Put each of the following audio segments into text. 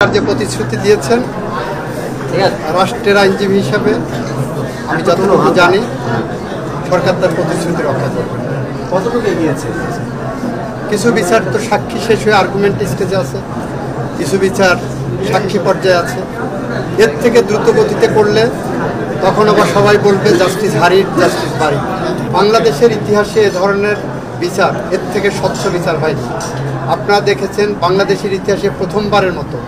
যে প্রতিশ্রুতি দিয়েছেন রাষ্ট্রের আইনজীবী হিসাবে আমি যতটুকু জানি সরকার তার প্রতিশ্রুতি রক্ষা করবে। কতটুকু এগিয়েছে? কিছু বিচার তো সাক্ষী শেষ হয়ে আর্গুমেন্ট স্টেজে আছে, কিছু বিচার সাক্ষী পর্যায়ে আছে। এর থেকে দ্রুত গতিতে করলে তখন আবার সবাই বলবে জাস্টিস হারির জাস্টিস বাড়ি। বাংলাদেশের ইতিহাসে এ ধরনের বিচার এর থেকে স্বচ্ছ বিচার হয়নি। আপনারা দেখেছেন বাংলাদেশের ইতিহাসে প্রথমবারের মতো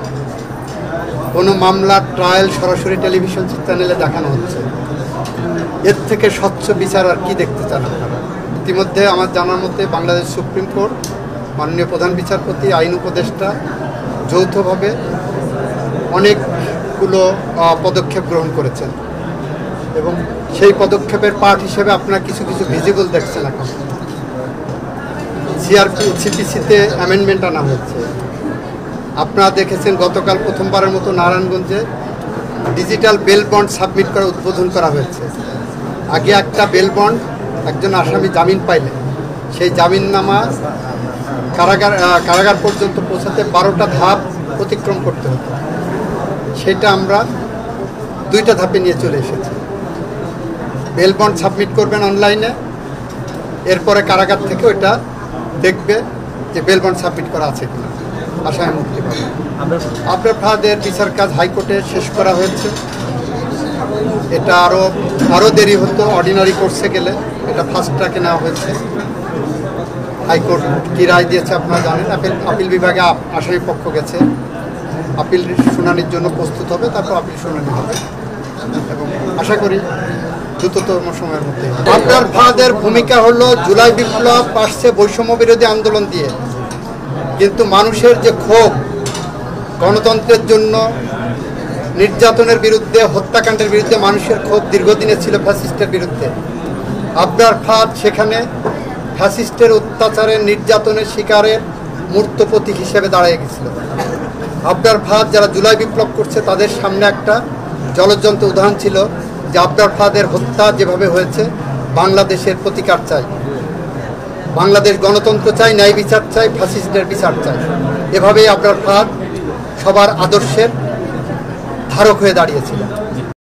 কোনো মামলার ট্রায়াল সরাসরি টেলিভিশন চ্যানেলে দেখানো হচ্ছে। এর থেকে স্বচ্ছ বিচার আর কি দেখতে চান আপনারা? ইতিমধ্যে আমার জানার মতে বাংলাদেশ সুপ্রিম কোর্ট, মাননীয় প্রধান বিচারপতি, আইন উপদেষ্টা যৌথভাবে অনেকগুলো পদক্ষেপ গ্রহণ করেছেন এবং সেই পদক্ষেপের পার্ট হিসেবে আপনারা কিছু কিছু ভিজিবল দেখছেন। এখন সিপিসিতে অ্যামেন্ডমেন্ট আনা হচ্ছে। আপনারা দেখেছেন গতকাল প্রথমবারের মতো নারায়ণগঞ্জে ডিজিটাল বেল বন্ড সাবমিট করা উদ্বোধন করা হয়েছে। আগে একটা বেল বন্ড একজন আসামি জামিন পাইলে সেই জামিননামা কারাগার পর্যন্ত পৌঁছাতে 12টা ধাপ অতিক্রম করতে হতো। সেটা আমরা 2টা ধাপে নিয়ে চলে এসেছি। বেল বন্ড সাবমিট করবেন অনলাইনে, এরপরে কারাগার থেকে ওইটা দেখবে যে বেল বন্ড সাবমিট করা আছে কিনা, আসামি মুক্তি পাবে। আপনার ফাদের বিচার কাজ হাইকোর্টে শেষ করা হয়েছে। এটা আরও দেরি হতো অর্ডিনারি কোর্সে গেলে, এটা ফাস্ট ট্র্যাকে নেওয়া হয়েছে। হাইকোর্ট কী রায় দিয়েছে আপনারা জানেন। আপিল বিভাগে আসামি পক্ষ গেছে, আপিল শুনানির জন্য প্রস্তুত হবে, তারপর আপিল শুনানি হবে এবং আশা করি দ্রুততম সময়ের মধ্যে। আপনার ফাদের ভূমিকা হলো জুলাই বিপ্লব আসছে বৈষম্য বিরোধী আন্দোলন দিয়ে, কিন্তু মানুষের যে ক্ষোভ গণতন্ত্রের জন্য, নির্যাতনের বিরুদ্ধে, হত্যাকাণ্ডের বিরুদ্ধে মানুষের ক্ষোভ দীর্ঘদিনের ছিল ফ্যাসিস্টের বিরুদ্ধে। আবরার ফাদ সেখানে ফ্যাসিস্টের অত্যাচারের, নির্যাতনের শিকারের মূর্ত প্রতীক হিসেবে দাঁড়িয়ে গেছিল। আবরার ফাদ যারা জুলাই বিপ্লব করছে তাদের সামনে একটা জ্বলজ্বন্ত উদাহরণ ছিল যে আবরার ফাদের হত্যা যেভাবে হয়েছে, বাংলাদেশের প্রতিকার চাই, বাংলাদেশ গণতন্ত্র চাই, ন্যায় বিচার চাই, ফ্যাসিস্টের বিচার চাই। এভাবেই আবরার ফাদ সবার আদর্শের ধারক হয়ে দাঁড়িয়েছিলেন।